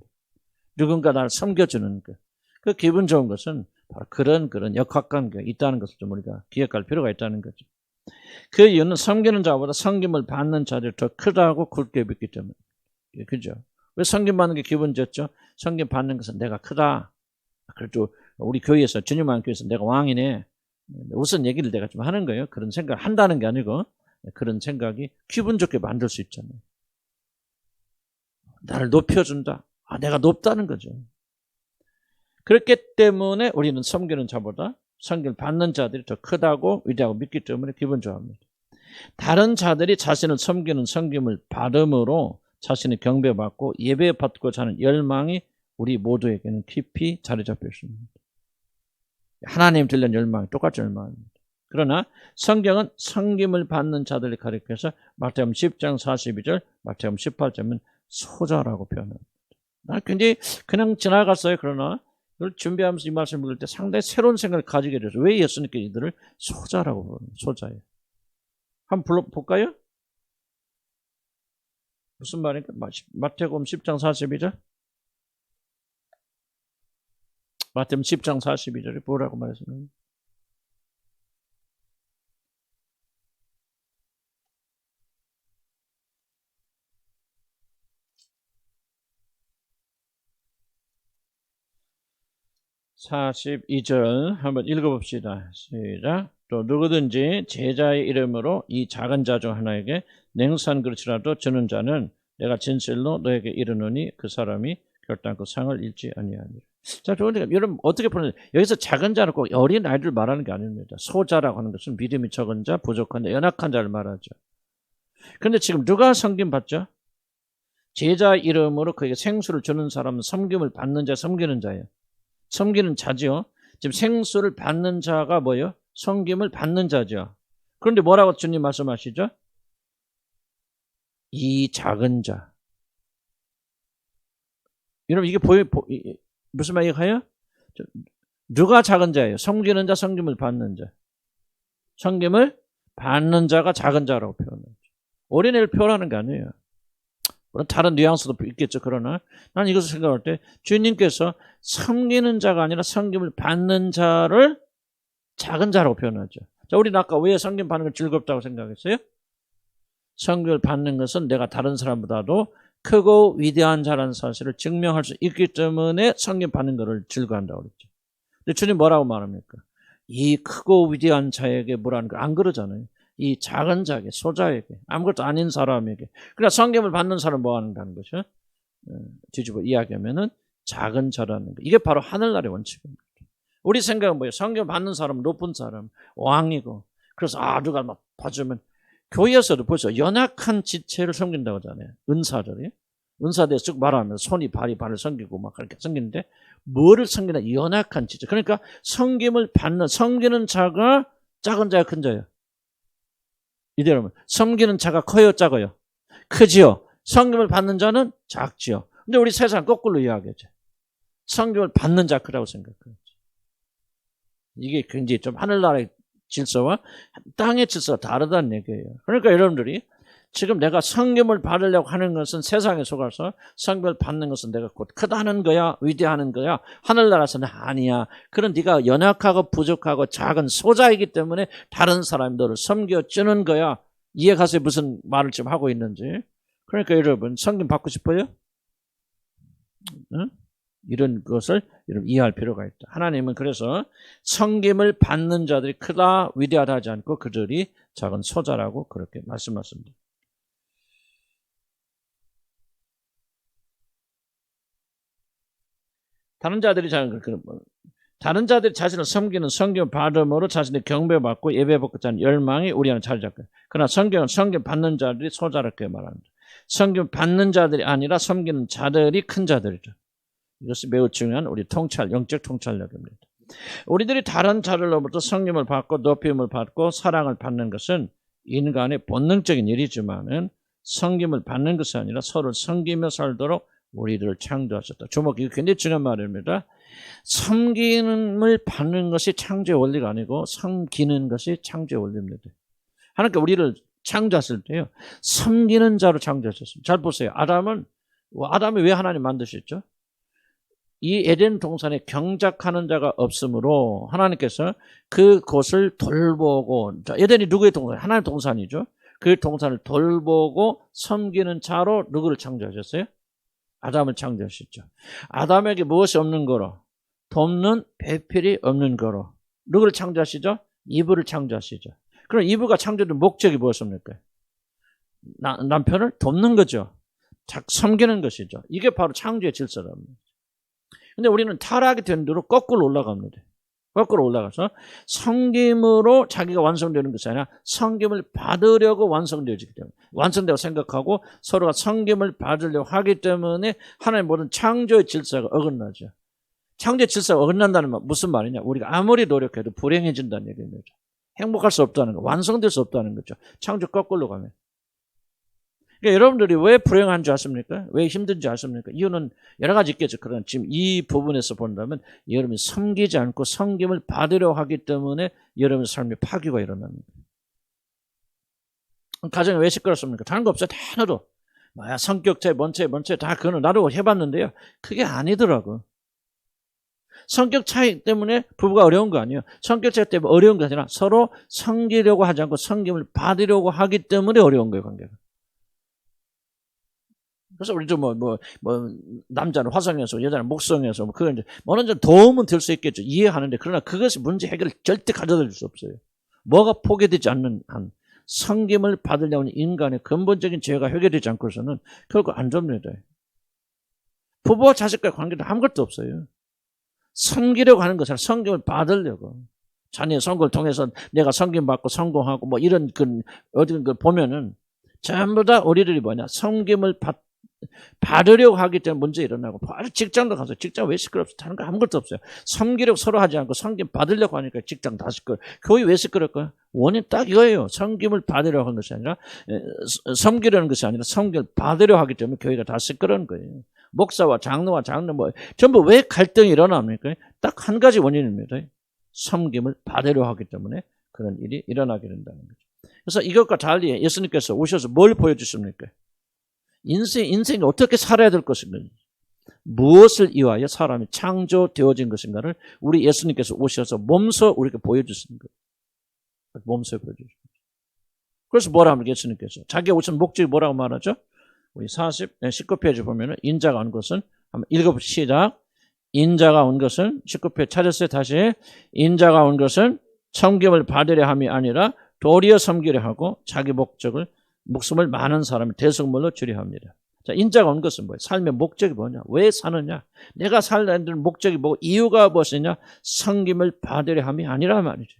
누군가 나를 섬겨주는 것. 그 기분 좋은 것은 바로 그런 역학관계가 있다는 것을 좀 우리가 기억할 필요가 있다는 거죠. 그 이유는 섬기는 자보다 섬김을 받는 자들이 더 크다고 굳게 믿기 때문에. 그죠? 왜 섬김 받는 게 기분 좋죠? 섬김 받는 것은 내가 크다. 그래도 우리 교회에서 주님 안 교회에서 내가 왕이네. 우선 얘기를 내가 좀 하는 거예요. 그런 생각을 한다는 게 아니고 그런 생각이 기분 좋게 만들 수 있잖아요. 나를 높여준다. 내가 높다는 거죠. 그렇기 때문에 우리는 섬기는 자보다 섬김을 받는 자들이 더 크다고 위대하고 믿기 때문에 기분 좋아합니다. 다른 자들이 자신을 섬기는 섬김을 받음으로 자신의 경배받고 예배받고자 하는 열망이 우리 모두에게는 깊이 자리 잡혀 있습니다. 하나님 들려는 열망이 똑같은 열망입니다. 그러나 성경은 섬김을 받는 자들을 가리켜서 마태복음 10장 42절, 마태복음 18절은 소자라고 표현합니다. 난 굉장히 그냥 지나갔어요. 그러나 이걸 준비하면서 이 말씀을 읽을 때 상당히 새로운 생각을 가지게 돼서 왜 예수님께 이들을 소자라고 부르는 소자예요. 한번 불러볼까요? 무슨 말입니까? 마태복음 10장 42절. 마태복음 10장 42절에 뭐라고 말했습니까? (42절) 한번 읽어봅시다. 시작. 또 누구든지 제자의 이름으로 이 작은 자 중 하나에게 냉수한 그릇이라도 주는 자는 내가 진실로 너에게 이르노니 그 사람이 결단코 상을 잃지 아니하니라. 자, 좋은데 여러분 어떻게 보는 여기서 작은 자는 꼭 어린 아이들 말하는 게 아닙니다. 소자라고 하는 것은 믿음이 적은 자, 부족한 자, 연약한 자를 말하죠. 그런데 지금 누가 섬김 받죠? 제자 이름으로 그에게 생수를 주는 사람은 섬김을 받는 자, 섬기는 자예요. 섬기는 자죠. 지금 생수를 받는 자가 뭐예요? 섬김을 받는 자죠. 그런데 뭐라고 주님 말씀하시죠? 이 작은 자. 여러분 이게 무슨 말이에요? 누가 작은 자예요? 섬기는 자, 섬김을 받는 자. 섬김을 받는 자가 작은 자라고 표현하죠. 어린애를 표현하는 게 아니에요. 물론 다른 뉘앙스도 있겠죠. 그러나 난 이것을 생각할 때 주님께서 섬기는 자가 아니라 섬김을 받는 자를 작은 자라고 표현하죠. 자, 우리는 아까 왜 섬김 받는 걸 즐겁다고 생각했어요? 섬김을 받는 것은 내가 다른 사람보다도 크고 위대한 자라는 사실을 증명할 수 있기 때문에 섬김 받는 것을 즐거워한다고 그랬죠. 근데 주님 뭐라고 말합니까? 이 크고 위대한 자에게 뭐라는 거 안 그러잖아요. 이 작은 자에게, 소자에게, 아무것도 아닌 사람에게. 그러니까 섬김을 받는 사람은 뭐 하는가는 것이요? 뒤집어 이야기하면은 작은 자라는 거. 이게 바로 하늘나라의 원칙입니다. 우리 생각은 뭐예요? 섬김을 받는 사람은 높은 사람, 왕이고. 그래서 누가 막 봐주면 교회에서도 벌써 연약한 지체를 섬긴다고 하잖아요. 은사들이. 은사대에 쭉 말하면 손이 발이 발을 섬기고 막 그렇게 섬기는데 뭐를 섬기나? 연약한 지체. 그러니까 섬김을 받는, 섬기는 자가 작은 자야, 큰 자예요? 이대로면 섬기는 자가 커요, 작아요? 크지요. 섬김을 받는 자는 작지요. 근데 우리 세상 거꾸로 이야기하죠. 섬김을 받는 자 크다고 생각하죠. 이게 굉장히 좀 하늘나라의 질서와 땅의 질서가 다르다는 얘기예요. 그러니까 여러분들이 지금 내가 섬김을 받으려고 하는 것은 세상에 속아서 섬김을 받는 것은 내가 곧 크다는 거야, 위대하는 거야. 하늘나라에서는 아니야. 그런 네가 연약하고 부족하고 작은 소자이기 때문에 다른 사람이 너를 섬겨주는 거야. 이해가세요? 무슨 말을 지금 하고 있는지. 그러니까 여러분 섬김 받고 싶어요? 응? 이런 것을 여러분 이해할 필요가 있다. 하나님은 그래서 섬김을 받는 자들이 크다, 위대하다 하지 않고 그들이 작은 소자라고 그렇게 말씀하십니다. 다른 자들이 자신을 섬기는 섬김 받음으로 자신의 경배받고 예배받고자 하는 열망이 우리 안에 자리 잡고, 그러나 섬김 받는 자들이 소자롭게 말합니다. 섬김 받는 자들이 아니라 섬기는 자들이 큰 자들이죠. 이것이 매우 중요한 우리 영적 통찰력입니다. 우리들이 다른 자들로부터 섬김을 받고 높임을 받고 사랑을 받는 것은 인간의 본능적인 일이지만은 섬김을 받는 것이 아니라 서로 섬기며 살도록 우리들을 창조하셨다. 주목, 이거 굉장히 중요한 말입니다. 섬김을 받는 것이 창조의 원리가 아니고 섬기는 것이 창조의 원리입니다. 하나님께 우리를 창조하실 때요, 섬기는 자로 창조하셨습니다. 잘 보세요. 아담이 왜 하나님 만드셨죠? 이 에덴 동산에 경작하는 자가 없으므로 하나님께서 그곳을 돌보고, 에덴이 누구의 동산? 하나님의 동산이죠. 그 동산을 돌보고 섬기는 자로 누구를 창조하셨어요? 아담을 창조하셨죠. 아담에게 무엇이 없는 거로? 돕는 배필이 없는 거로. 누구를 창조하시죠? 이브를 창조하시죠. 그럼 이브가 창조된 목적이 무엇입니까? 남편을 돕는 거죠. 섬기는 것이죠. 이게 바로 창조의 질서랍니다. 근데 우리는 타락이 된 대로 거꾸로 올라갑니다. 거꾸로 올라가서 섬김으로 자기가 완성되는 것이 아니라 섬김을 받으려고 완성되어지기 때문에, 완성되고 생각하고 서로가 섬김을 받으려고 하기 때문에 하나님의 모든 창조의 질서가 어긋나죠. 창조의 질서가 어긋난다는 말 무슨 말이냐? 우리가 아무리 노력해도 불행해진다는 얘기입니다. 행복할 수 없다는 거, 완성될 수 없다는 거죠. 창조 거꾸로 가면. 그러니까 여러분들이 왜 불행한 줄 아십니까? 왜 힘든지 아십니까? 이유는 여러 가지 있겠죠. 그러나 지금 이 부분에서 본다면 여러분이 섬기지 않고 섬김을 받으려 하기 때문에 여러분 삶의 파괴가 일어납니다. 가정이 왜 시끄럽습니까? 다른 거 없어요. 다 하나도. 뭐야, 성격체, 뭔체 다 그거는 나도 해봤는데요. 그게 아니더라고. 성격 차이 때문에 부부가 어려운 거 아니에요. 성격 차이 때문에 어려운 게 아니라 서로 섬기려고 하지 않고 섬김을 받으려고 하기 때문에 어려운 거예요, 관계가. 그래서 우리도 남자는 화성에서, 여자는 목성에서, 그건 이제, 어느 정도 도움은 될 수 있겠죠. 이해하는데, 그러나 그것이 문제 해결을 절대 가져다 줄 수 없어요. 뭐가 포기되지 않는 한, 섬김을 받으려고 하는 인간의 근본적인 죄가 해결되지 않고서는 결국 안 됩니다. 부부와 자식과의 관계도 아무것도 없어요. 섬기려고 하는 것을 섬김을 받으려고. 자녀의 선거를 통해서 내가 섬김받고 성공하고 뭐 이런 어떤 걸 보면은 전부 다 우리들이 뭐냐, 섬김을 받으려고 하기 때문에 문제 일어나고, 바로 직장도 가서 직장 왜 시끄럽어? 다른 거 아무것도 없어요. 섬기려고 서로 하지 않고 섬김 받으려고 하니까 직장 다 시끄러워. 교회 왜 시끄럽을까요? 원인 딱 이거예요. 섬김을 받으려고 하는 것이 아니라, 섬기려는 것이 아니라 섬김을 받으려고 하기 때문에 교회가 다 시끄러운 거예요. 목사와 장로와 장로 전부 왜 갈등이 일어납니까? 딱 한 가지 원인입니다. 섬김을 받으려고 하기 때문에 그런 일이 일어나게 된다는 거죠. 그래서 이것과 달리 예수님께서 오셔서 뭘 보여주십니까? 인생이 어떻게 살아야 될 것인가, 무엇을 위하여 사람이 창조되어진 것인가를 우리 예수님께서 오셔서 몸소 우리에게 보여주시는 거예요. 몸소 보여주시는 거예요. 그래서 뭐라 합니까? 예수님께서 자기가 오신 목적이 뭐라고 말하죠? 우리 19페이지 보면은 인자가 온 것은, 한번 읽어봅시다. 시작. 인자가 온 것은, 19페이지 찾았어요. 다시. 인자가 온 것은 섬김을 받으려 함이 아니라 도리어 섬기려 하고 자기 목숨을 많은 사람이 대속물로 주려 합니다. 자, 인자가 온 것은 뭐예요? 삶의 목적이 뭐냐? 왜 사느냐? 내가 살는 목적이 뭐고 이유가 무엇이냐? 섬김을 받으려 함이 아니라 말이죠.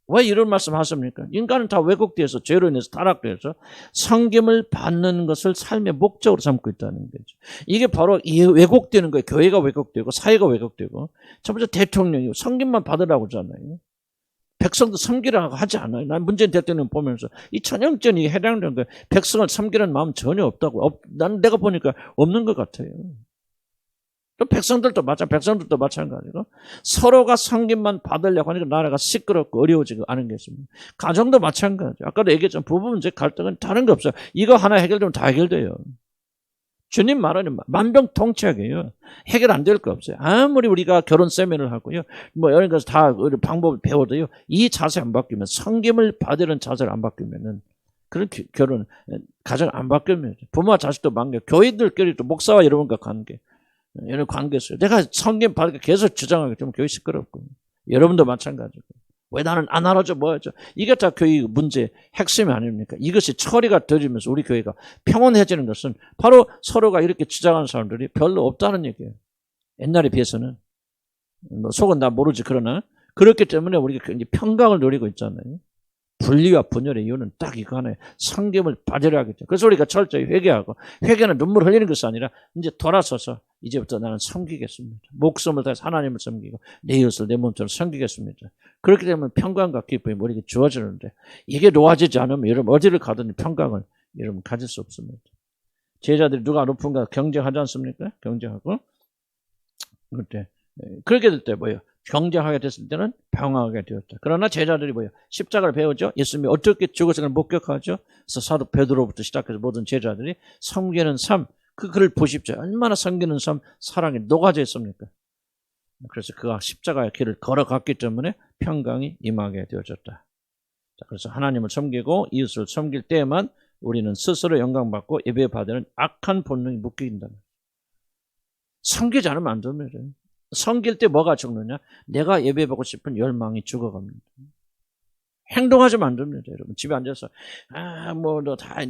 왜 이런 말씀 하십니까? 인간은 다 왜곡되어서, 죄로 인해서 타락되어서 섬김을 받는 것을 삶의 목적으로 삼고 있다는 거죠. 이게 바로 이 왜곡되는 거예요. 교회가 왜곡되고 사회가 왜곡되고. 첫 번째 대통령이 섬김만 받으라고 하잖아요. 백성도 섬기라고 하지 않아요. 난 문재인 대통령 보면서 이 천형전이 해당되는 거예요. 백성을 섬기라는 마음 전혀 없다고. 난 내가 보니까 없는 것 같아요. 또 백성들도 마찬가지고 서로가 섬김만 받으려고 하니까 나라가 시끄럽고 어려워지고 않은 게 있습니다. 가정도 마찬가지. 아까도 얘기했지만 부부 문제 갈등은 다른 거 없어요. 이거 하나 해결되면 다 해결돼요. 주님 말하는 만병통치약이에요. 해결 안 될 거 없어요. 아무리 우리가 결혼 세미나를 하고요, 뭐 여러 가지 다 방법을 배워도요, 이 자세 안 바뀌면, 섬김을 받으려는 자세를 안 바뀌면은 그런 결혼, 가정 안 바뀌면 부모와 자식도 망겨. 교회들끼리도 목사와 여러분과 관계, 이런 관계 있어요. 내가 섬김 받으니까 계속 주장하기 때문에 교회 시끄럽고, 여러분도 마찬가지고. 왜 나는 안 알아줘, 뭐 하죠? 이게 다 교회 문제의 핵심이 아닙니까? 이것이 처리가 되면서 우리 교회가 평온해지는 것은 바로 서로가 이렇게 주장하는 사람들이 별로 없다는 얘기예요. 옛날에 비해서는. 속은 나 모르지. 그러나 그렇기 때문에 우리가 이제 평강을 누리고 있잖아요. 분리와 분열의 이유는 딱 이거 하나에 섬김을 받으려 하겠죠. 그래서 우리가 철저히 회개하고, 회개는 눈물 흘리는 것이 아니라 이제 돌아서서 이제부터 나는 섬기겠습니다. 목숨을 다해서 하나님을 섬기고 내 이웃을 내 몸처럼 섬기겠습니다. 그렇게 되면 평강과 기쁨이 우리에게 주어지는데, 이게 놓아지지 않으면 여러분 어디를 가든 평강을 여러분 가질 수 없습니다. 제자들이 누가 높은가 경쟁하지 않습니까? 경쟁하고 그때 그렇게 될 때 뭐예요? 경쟁하게 됐을 때는 평화하게 되었다. 그러나 제자들이 뭐예요? 십자가를 배우죠. 예수님이 어떻게 죽으신가를 목격하죠. 그래서 사도 베드로부터 시작해서 모든 제자들이 섬기는 삶, 그 글을 보십시오. 얼마나 섬기는 삶, 사랑이 녹아져 있습니까? 그래서 그가 십자가의 길을 걸어갔기 때문에 평강이 임하게 되어졌다. 자, 그래서 하나님을 섬기고 이웃을 섬길 때에만 우리는 스스로 영광받고 예배받는 악한 본능이 묶인다. 섬기지 않으면 안 됩니다. 섬길 때 뭐가 죽느냐? 내가 예배받고 싶은 열망이 죽어갑니다. 행동하지만 안 됩니다, 여러분. 집에 앉아서,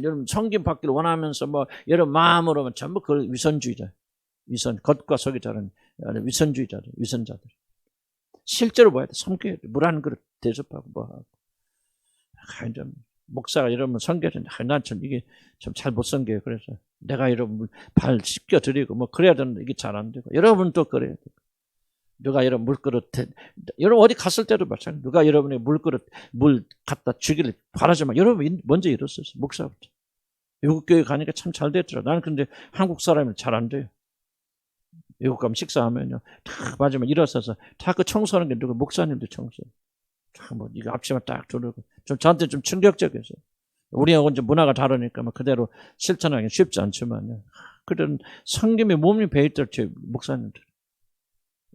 여러분 섬김 받기를 원하면서 여러분 마음으로만 전부 그 위선주의자. 겉과 속이 다른 위선주의자들, 위선자들. 실제로 뭐야 돼? 섬겨야 돼. 물 한 그릇 대접하고 뭐하고. 목사가 여러분 섬겨야되는데, 난 참 이게 참 잘 못 섬겨요. 그래서 내가 여러분 발 씻겨드리고 그래야 되는데 이게 잘 안 되고, 여러분도 그래야 되고. 누가 여러분 물그릇, 여러분 어디 갔을 때도 마찬가지. 누가 여러분의 물 갖다 주기를 바라지만 여러분 먼저 이뤘어요. 목사부터. 외국 교회 가니까 참 잘 됐더라. 나는 근데 한국 사람이 잘 안 돼요. 외국 가면 식사하면요, 다 마지막에 일어서서 다 그 청소하는 게 누구 목사님도 청소해요. 다 뭐 이거 앞치마 딱 두르고 좀 저한테 좀 충격적이었어요. 우리하고 이제 문화가 다르니까 뭐 그대로 실천하기 쉽지 않지만요. 그런 성김에 몸이 배있더라. 제 목사님들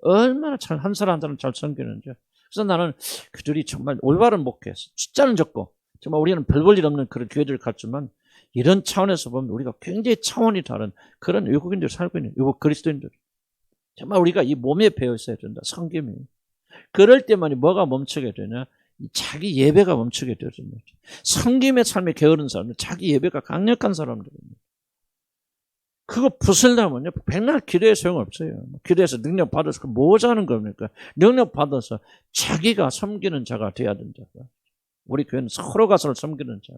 얼마나 잘 한 사람 한 사람 잘 섬기는지. 그래서 나는 그들이 정말 올바른 목회, 숫자는 적고 정말 우리는 별 볼 일 없는 그런 교회들을 갔지만 이런 차원에서 보면 우리가 굉장히 차원이 다른 그런 외국인들 살고 있는 외국 그리스도인들. 정말 우리가 이 몸에 배어 있어야 된다. 성김이. 그럴 때만이 뭐가 멈추게 되냐? 자기 예배가 멈추게 되어집니다. 성김의 삶에 게으른 사람들, 자기 예배가 강력한 사람들입니다. 그거 부술려면요, 백날 기도해 소용없어요. 기도해서 능력 받아서 뭐 하자는 겁니까? 능력 받아서 자기가 섬기는 자가 돼야 된다. 우리 교회는 서로가 서로 섬기는 자.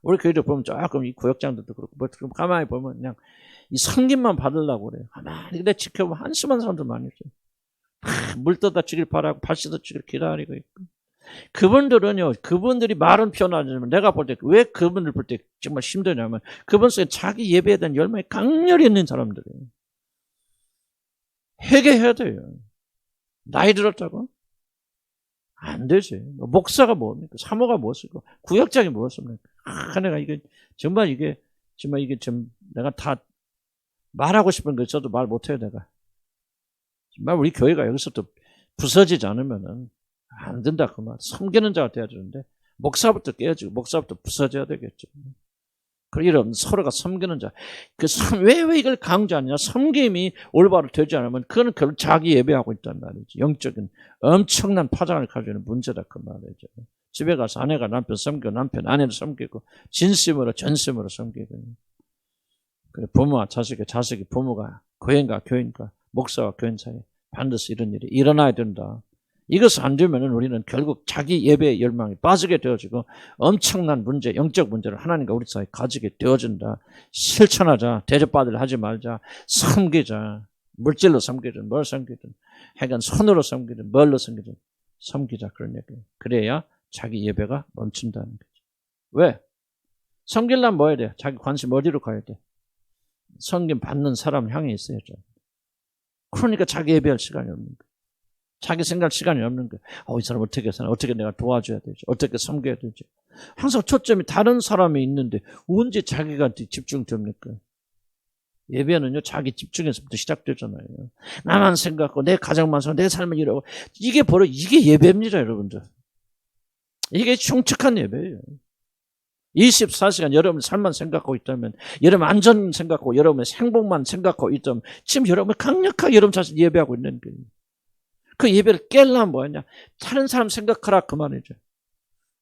우리 교회도 보면 조금 이 구역장들도 그렇고, 뭐 가만히 보면 그냥 이 섬김만 받으려고 그래요. 가만히 근데 지켜보면 한심한 사람들 많이 있어요. 물 떠다 주길 바라고 발 씻어 주길 기다리고 있고. 그분들은요, 그분들이 말은 표현하지만 내가 볼 때 왜 그분들 볼 때 정말 힘드냐면 그분 속에 자기 예배에 대한 열망이 강렬히 있는 사람들이에요. 회개해야 돼요. 나이 들었다고? 안 되지. 목사가 뭡니까? 사모가 무엇이고 구역장이 무엇입니까? 내가 이게 정말 이게 좀 내가 다 말하고 싶은 거 있어도 말 못해요. 내가 정말 우리 교회가 여기서도 부서지지 않으면은 안 된다 그 말. 섬기는 자가 돼야 되는데 목사부터 깨지고 목사부터 부서져야 되겠죠. 그럼 서로가 섬기는 자. 왜 이걸 강조하냐? 섬김이 올바로 되지 않으면 그건 결국 자기 예배하고 있단 말이지. 영적인 엄청난 파장을 가지고 있는 문제다 그 말이죠. 집에 가서 아내가 남편 섬기고 남편 아내를 섬기고 진심으로 전심으로 섬기고. 부모와 자식이 부모가 교인과 교인과 목사와 교인 사이에 반드시 이런 일이 일어나야 된다. 이것이 안 되면 우리는 결국 자기 예배의 열망이 빠지게 되어지고 엄청난 문제, 영적 문제를 하나님과 우리 사이에 가지게 되어진다. 실천하자. 대접받으려 하지 말자. 섬기자. 물질로 섬기든 뭘 섬기든 하여간 손으로 섬기든 뭘로 섬기든 섬기자. 그런 얘기예요. 그래야 자기 예배가 멈춘다는 거죠. 왜? 섬기려면 뭐 해야 돼? 자기 관심 어디로 가야 돼? 섬김 받는 사람 향해 있어야죠. 그러니까 자기 예배할 시간이 없는 거예요. 자기 생각할 시간이 없는 거예요. 이 사람 어떻게 사나? 어떻게 내가 도와줘야 되지? 어떻게 섬겨야 되지? 항상 초점이 다른 사람이 있는데 언제 자기가 집중됩니까? 예배는요, 자기 집중에서부터 시작되잖아요. 나만 생각하고 내 가정만 생각하고 내 삶을 이러고 이게 예배입니다, 여러분들. 이게 충측한 예배예요. 24시간 여러분 삶만 생각하고 있다면, 여러분 안전 생각하고 여러분의 행복만 생각하고 있다면 지금 여러분 강력하게 여러분 자신 예배하고 있는 거예요. 그 예배를 깨려면 뭐였냐? 다른 사람 생각하라 그 말이죠.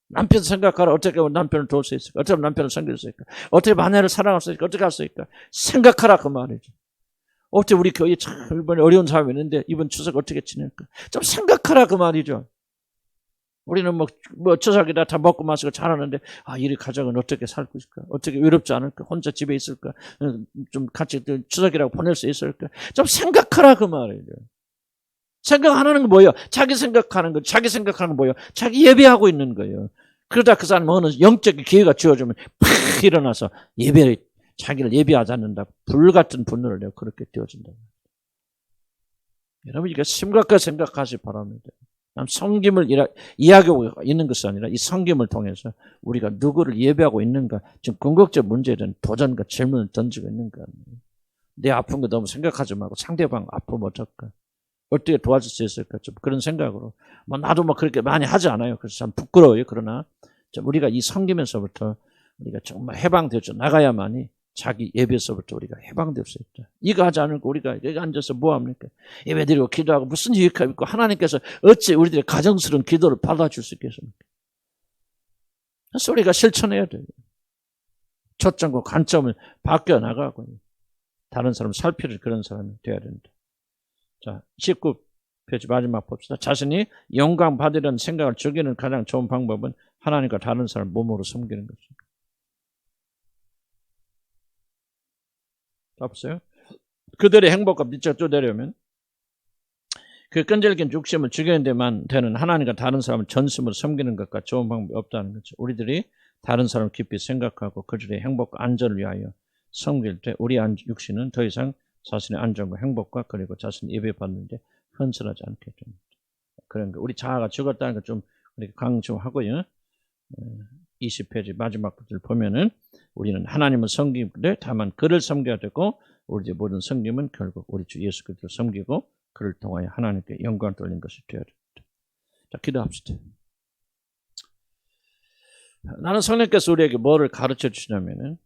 남편 생각하라. 어떻게 하면 남편을 도울 수 있을까? 어떻게 하면 남편을 섬길 수 있을까? 어떻게 하면 아내를 사랑할 수 있을까? 어떻게 할 수 있을까? 생각하라 그 말이죠. 어떻게 우리 교회 참 이번에 어려운 사람이 있는데 이번 추석 어떻게 지낼까? 좀 생각하라 그 말이죠. 우리는 뭐 추석이다 다 먹고 마시고 잘하는데 이 가정은 어떻게 살고 있을까? 어떻게 외롭지 않을까? 혼자 집에 있을까? 좀 같이 추석이라고 보낼 수 있을까? 좀 생각하라 그 말이죠. 생각 안 하는 거 뭐예요? 자기 생각하는 거. 자기 생각하는 거 뭐예요? 자기 예배하고 있는 거예요. 그러다 그 사람 어느 영적인 기회가 주어지면 팍 일어나서 자기를 예배하지 않는다. 불같은 분노를 내고 그렇게 되어진다. 여러분 이게 심각하게 생각하시 바랍니다. 성김을 이야기하고 있는 것이 아니라 이 성김을 통해서 우리가 누구를 예배하고 있는가, 지금 궁극적 문제에 대한 도전과 질문을 던지고 있는가. 내 아픈 거 너무 생각하지 말고 상대방 아프면 어떨까? 어떻게 도와줄 수 있을까? 좀 그런 생각으로. 나도 그렇게 많이 하지 않아요. 그래서 참 부끄러워요. 그러나 우리가 이 섬기면서부터 우리가 정말 해방되어 나가야만이 자기 예배에서부터 우리가 해방될 수 있다. 이거 하지 않고 우리가 여기 앉아서 뭐 합니까? 예배 드리고 기도하고 무슨 유익함이 있고 하나님께서 어찌 우리들의 가정스러운 기도를 받아줄 수 있겠습니까? 그래서 우리가 실천해야 돼요. 초점과 관점을 바뀌어 나가고 다른 사람 살피는 그런 사람이 되어야 된다. 자, 19페이지 마지막 봅시다. 자신이 영광 받으려는 생각을 죽이는 가장 좋은 방법은 하나님과 다른 사람 몸으로 섬기는 것입니다. 없어요? 그들의 행복과 빛을 쫓으려면 그 끈질긴 욕심을 죽이는 데만 되는 하나님과 다른 사람을 전심으로 섬기는 것과 좋은 방법이 없다는 거죠. 우리들이 다른 사람을 깊이 생각하고 그들의 행복과 안전을 위하여 섬길 때 우리 육신은 더 이상 자신의 안전과 행복과 그리고 자신이 예배받는데 헌신하지 않게 됩니다. 그런 거 우리 자아가 죽었다는 걸 좀 강조하고요. 20페이지 마지막 부분을 보면은 우리는 하나님을 섬기되 다만 그를 섬겨야 되고 우리의 모든 섬김은 결국 우리 주 예수 그리스도를 섬기고 그를 통하여 하나님께 영광을 돌리는 것이 되어야 됩니다. 자, 기도합시다. 나는 성령께서 우리에게 뭐를 가르쳐 주시냐면은